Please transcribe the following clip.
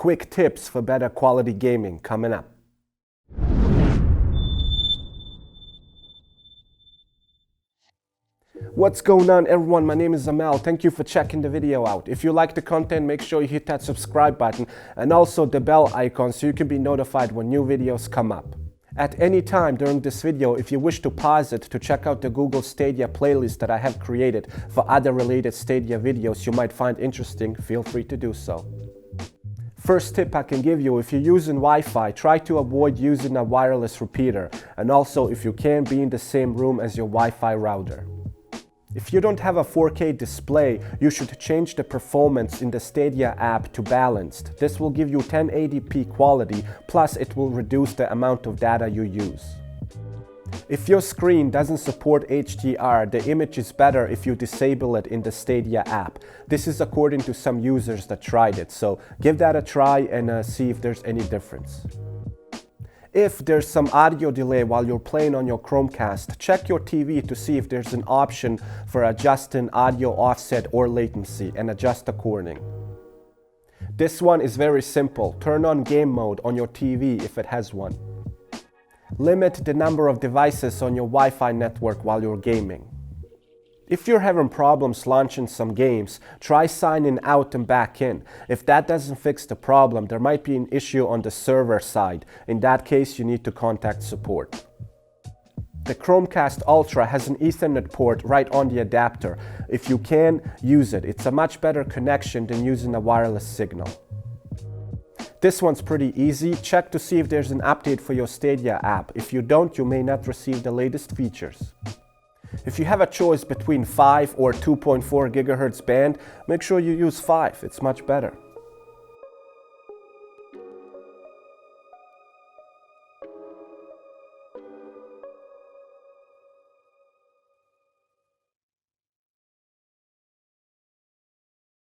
Quick tips for better quality gaming coming up. What's going on, everyone? My name is Amal. Thank you for checking the video out. If you like the content, make sure you hit that subscribe button and also the bell icon so you can be notified when new videos come up. At any time during this video, if you wish to pause it to check out the Google Stadia playlist that I have created for other related Stadia videos you might find interesting, feel free to do so. First tip I can give you: if you're using Wi-Fi, try to avoid using a wireless repeater, and also if you can, be in the same room as your Wi-Fi router. If you don't have a 4K display, you should change the performance in the Stadia app to balanced. This will give you 1080p quality, plus it will reduce the amount of data you use. If your screen doesn't support HDR, the image is better if you disable it in the Stadia app. This is according to some users that tried it, so give that a try and see if there's any difference. If there's some audio delay while you're playing on your Chromecast, check your TV to see if there's an option for adjusting audio offset or latency and adjust according. This one is very simple. Turn on game mode on your TV if it has one. Limit the number of devices on your Wi-Fi network while you're gaming. If you're having problems launching some games, try signing out and back in. If that doesn't fix the problem, there might be an issue on the server side. In that case, you need to contact support. The Chromecast Ultra has an Ethernet port right on the adapter. If you can, use it. It's a much better connection than using a wireless signal. This one's pretty easy. Check to see if there's an update for your Stadia app. If you don't, you may not receive the latest features. If you have a choice between 5 or 2.4 GHz band, make sure you use 5, it's much better.